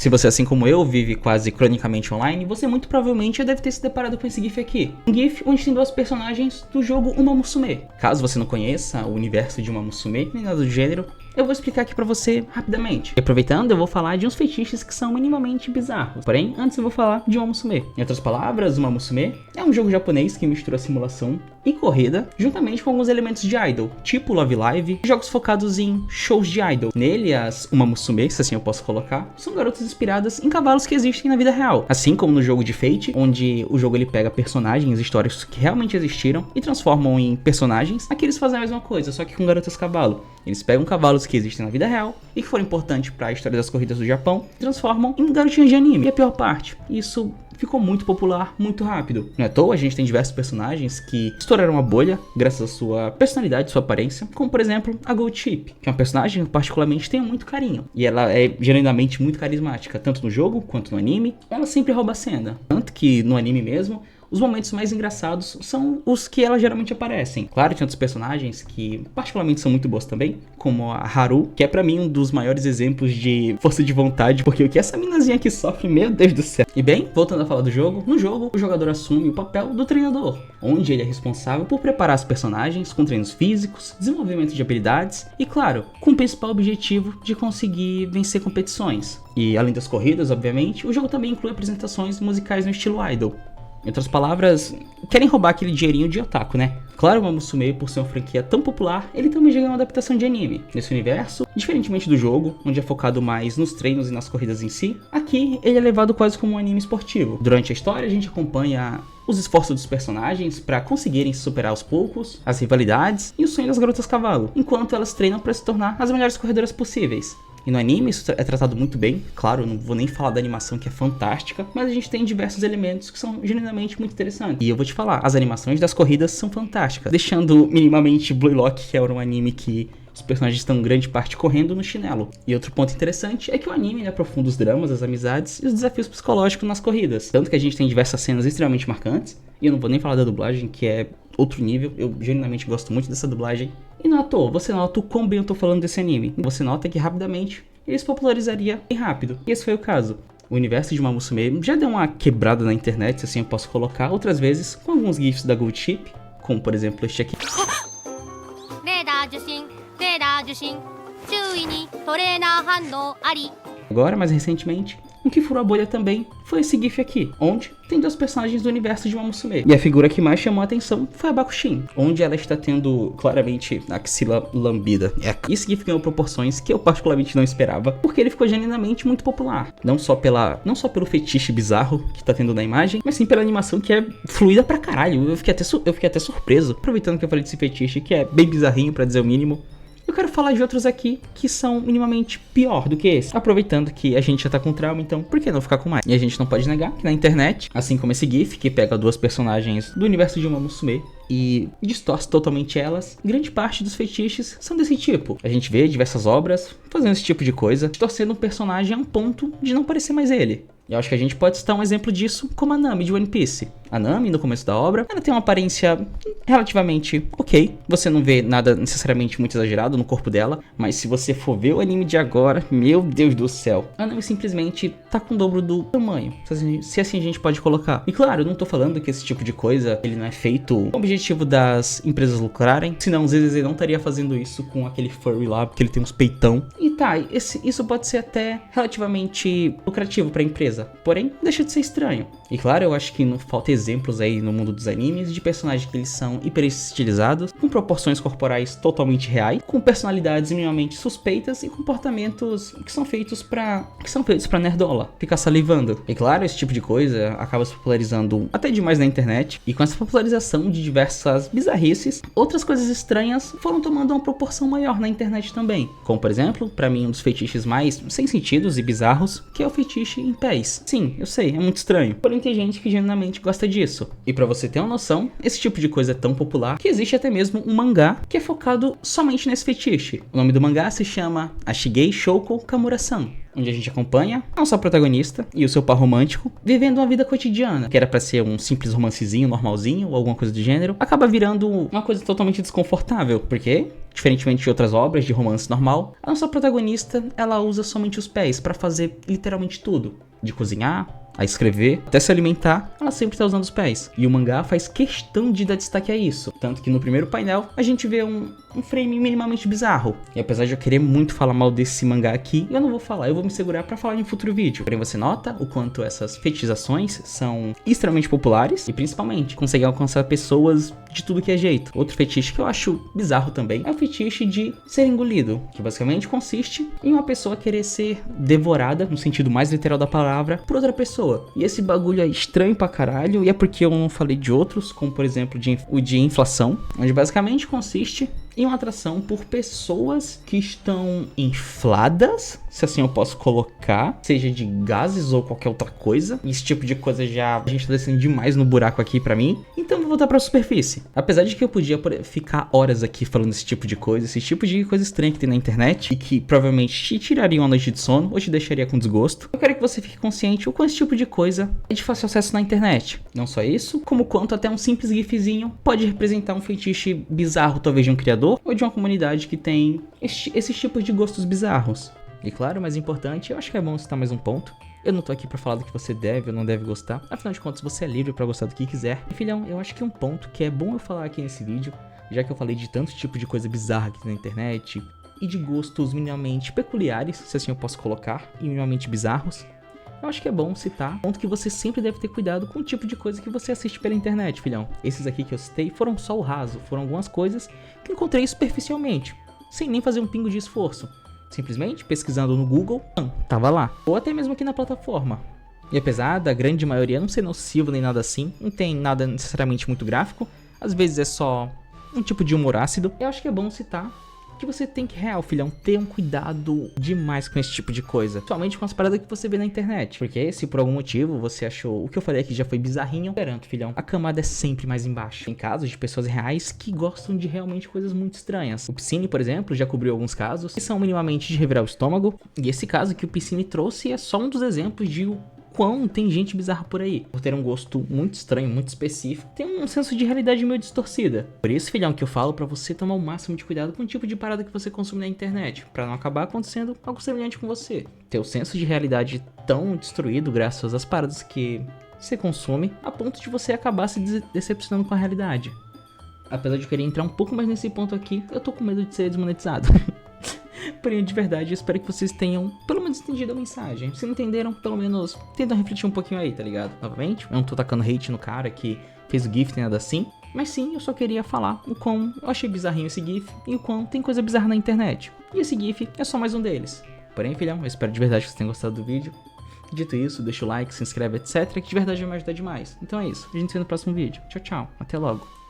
Se você, assim como eu, vive quase cronicamente online, você muito provavelmente já deve ter se deparado com esse GIF aqui. Um GIF onde tem duas personagens do jogo Uma Musume. Caso você não conheça o universo de Uma Musume, nem nada do gênero, eu vou explicar aqui pra você rapidamente. E aproveitando, eu vou falar de uns feitiços que são minimamente bizarros. Porém, antes eu vou falar de Uma Musume. Em outras palavras, Uma Musume é um jogo japonês que mistura simulação e corrida, juntamente com alguns elementos de idol, tipo Love Live, e jogos focados em shows de idol. Nele, as Uma Musume, se assim eu posso colocar, são garotas inspiradas em cavalos que existem na vida real. Assim como no jogo de Fate, onde o jogo ele pega personagens históricos que realmente existiram e transformam em personagens, aqui eles fazem a mesma coisa, só que com garotas cavalo. Eles pegam cavalos que existem na vida real e que foram importantes para a história das corridas do Japão e transformam em garotinhas de anime. E a pior parte, isso ficou muito popular muito rápido. Não é à toa, a gente tem diversos personagens que estouraram a bolha graças à sua personalidade, sua aparência, como por exemplo a Gold Chip, que é uma personagem que eu particularmente tenho muito carinho. E ela é genuinamente muito carismática, tanto no jogo quanto no anime. Ela sempre rouba a cena, tanto que no anime mesmo, os momentos mais engraçados são os que elas geralmente aparecem. Claro, tem outros personagens que particularmente são muito bons também, como a Haru, que é pra mim um dos maiores exemplos de força de vontade, porque o que essa minazinha aqui sofre, meu Deus do céu. E bem, voltando a falar do jogo, no jogo o jogador assume o papel do treinador, onde ele é responsável por preparar as personagens com treinos físicos, desenvolvimento de habilidades e, claro, com o principal objetivo de conseguir vencer competições. E além das corridas, obviamente, o jogo também inclui apresentações musicais no estilo idol. Em outras palavras, querem roubar aquele dinheirinho de otaku, né? Claro, o Musume, por ser uma franquia tão popular, ele também já ganhou uma adaptação de anime. Nesse universo, diferentemente do jogo, onde é focado mais nos treinos e nas corridas em si, aqui ele é levado quase como um anime esportivo. Durante a história, a gente acompanha os esforços dos personagens para conseguirem se superar aos poucos, as rivalidades e o sonho das garotas cavalo, enquanto elas treinam para se tornar as melhores corredoras possíveis. E no anime isso é tratado muito bem, claro, eu não vou nem falar da animação que é fantástica, mas a gente tem diversos elementos que são genuinamente muito interessantes. E eu vou te falar, as animações das corridas são fantásticas, deixando minimamente Blue Lock, que era um anime que os personagens estão grande parte correndo no chinelo. E outro ponto interessante é que o anime aprofunda os dramas, as amizades e os desafios psicológicos nas corridas. Tanto que a gente tem diversas cenas extremamente marcantes, e eu não vou nem falar da dublagem, que é outro nível, eu genuinamente gosto muito dessa dublagem. E não à toa, você nota o quão bem eu tô falando desse anime. Você nota que rapidamente ele se popularizaria bem rápido. E esse foi o caso. O universo de Uma Musume já deu uma quebrada na internet, se assim eu posso colocar, outras vezes com alguns gifs da Gold Chip, como por exemplo este aqui. Agora, mais recentemente, o que furou a bolha também foi esse GIF aqui, onde tem dois personagens do universo de Uma Musume. E a figura que mais chamou a atenção foi a Bakushin, onde ela está tendo claramente a axila lambida. Esse GIF ganhou proporções que eu particularmente não esperava, porque ele ficou genuinamente muito popular. Não só pelo fetiche bizarro que tá tendo na imagem, mas sim pela animação que é fluida pra caralho. Eu fiquei até surpreso, aproveitando que eu falei desse fetiche, que é bem bizarrinho pra dizer o mínimo. Eu quero falar de outros aqui que são minimamente pior do que esse. Aproveitando que a gente já tá com trauma, então por que não ficar com mais? E a gente não pode negar que na internet, assim como esse GIF que pega duas personagens do universo de Uma Musume e distorce totalmente elas, grande parte dos fetiches são desse tipo. A gente vê diversas obras fazendo esse tipo de coisa, distorcendo um personagem a um ponto de não parecer mais ele. E eu acho que a gente pode citar um exemplo disso como a Nami de One Piece. A Nami, no começo da obra, ela tem uma aparência relativamente ok. Você não vê nada necessariamente muito exagerado no corpo dela, mas se você for ver o anime de agora, meu Deus do céu, a Nami simplesmente tá com o dobro do tamanho, se assim a gente pode colocar. E claro, eu não tô falando que esse tipo de coisa, ele não é feito com o objetivo das empresas lucrarem, senão o ZZZ não estaria fazendo isso com aquele furry lá, porque ele tem uns peitão. E tá, isso pode ser até relativamente lucrativo pra empresa. Porém, deixa de ser estranho. E claro, eu acho que não falta exemplos aí no mundo dos animes de personagens que eles são hiper estilizados, com proporções corporais totalmente reais, com personalidades minimamente suspeitas e comportamentos que são feitos pra nerdola, ficar salivando. E claro, esse tipo de coisa acaba se popularizando até demais na internet, e com essa popularização de diversas bizarrices, outras coisas estranhas foram tomando uma proporção maior na internet também. Como por exemplo, pra mim um dos fetiches mais sem sentidos e bizarros, que é o fetiche em pés. Sim, eu sei, é muito estranho, porém tem gente que genuinamente gosta disso. E pra você ter uma noção, esse tipo de coisa é tão popular que existe até mesmo um mangá que é focado somente nesse fetiche. O nome do mangá se chama Ashigei Shouko Kamura-san. onde a gente acompanha a nossa protagonista e o seu par romântico vivendo uma vida cotidiana, que era pra ser um simples romancezinho, normalzinho, ou alguma coisa do gênero, acaba virando uma coisa totalmente desconfortável, porque, diferentemente de outras obras de romance normal, a nossa protagonista, ela usa somente os pés pra fazer literalmente tudo, de cozinhar, a escrever, até se alimentar, ela sempre tá usando os pés. E o mangá faz questão de dar destaque a isso. Tanto que no primeiro painel, a gente vê um frame minimamente bizarro. E apesar de eu querer muito falar mal desse mangá aqui, eu não vou falar, eu vou me segurar pra falar em um futuro vídeo. Porém, você nota o quanto essas fetichizações são extremamente populares e, principalmente, conseguem alcançar pessoas de tudo que é jeito. Outro fetiche que eu acho bizarro também é o fetiche de ser engolido, que basicamente consiste em uma pessoa querer ser devorada, no sentido mais literal da palavra, por outra pessoa. E esse bagulho é estranho pra caralho, e é porque eu não falei de outros, como por exemplo o de inflação, onde basicamente consiste em uma atração por pessoas que estão infladas, se assim eu posso colocar, seja de gases ou qualquer outra coisa. Esse tipo de coisa já a gente tá descendo demais no buraco aqui pra mim, então vou voltar pra superfície. Apesar de que eu podia ficar horas aqui falando esse tipo de coisa estranha que tem na internet e que provavelmente te tiraria uma noite de sono ou te deixaria com desgosto, eu quero que você fique consciente o quanto esse tipo de coisa é de fácil acesso na internet. Não só isso, como quanto até um simples gifzinho pode representar um fetiche bizarro, talvez de um criador ou de uma comunidade que tem esses tipos de gostos bizarros. E claro, mais importante, eu acho que é bom citar mais um ponto. Eu não tô aqui pra falar do que você deve ou não deve gostar. Afinal de contas, você é livre pra gostar do que quiser. E filhão, eu acho que um ponto que é bom eu falar aqui nesse vídeo, já que eu falei de tanto tipo de coisa bizarra aqui na internet e de gostos minimamente peculiares, se assim eu posso colocar, e minimamente bizarros, eu acho que é bom citar ponto que você sempre deve ter cuidado com o tipo de coisa que você assiste pela internet, filhão. Esses aqui que eu citei foram só o raso, foram algumas coisas que encontrei superficialmente, sem nem fazer um pingo de esforço. Simplesmente pesquisando no Google, tava lá. Ou até mesmo aqui na plataforma. E apesar da grande maioria não ser nocivo nem nada assim, não tem nada necessariamente muito gráfico, às vezes é só um tipo de humor ácido, eu acho que é bom citar que você tem que, real, filhão, ter um cuidado demais com esse tipo de coisa. Somente com as paradas que você vê na internet. Porque se por algum motivo você achou o que eu falei aqui já foi bizarrinho, garanto, filhão, a camada é sempre mais embaixo. Tem casos de pessoas reais que gostam de realmente coisas muito estranhas. O Piscine, por exemplo, já cobriu alguns casos que são minimamente de revirar o estômago. E esse caso que o Piscine trouxe é só um dos exemplos de quão tem gente bizarra por aí. Por ter um gosto muito estranho, muito específico, tem um senso de realidade meio distorcida. Por isso, filhão, que eu falo pra você tomar o máximo de cuidado com o tipo de parada que você consome na internet, pra não acabar acontecendo algo semelhante com você. Ter o senso de realidade tão destruído graças às paradas que você consome, a ponto de você acabar se decepcionando com a realidade. Apesar de eu querer entrar um pouco mais nesse ponto aqui, eu tô com medo de ser desmonetizado. Porém, de verdade, eu espero que vocês tenham pelo menos entendido a mensagem. Se não entenderam, pelo menos tentam refletir um pouquinho aí, tá ligado? Novamente, eu não tô tacando hate no cara que fez o GIF nem nada assim. Mas sim, eu só queria falar o quão eu achei bizarrinho esse GIF e o quão tem coisa bizarra na internet. E esse GIF é só mais um deles. Porém, filhão, eu espero de verdade que vocês tenham gostado do vídeo. Dito isso, deixa o like, se inscreve, etc, que de verdade vai me ajudar demais. Então é isso, a gente se vê no próximo vídeo. Tchau, tchau, até logo.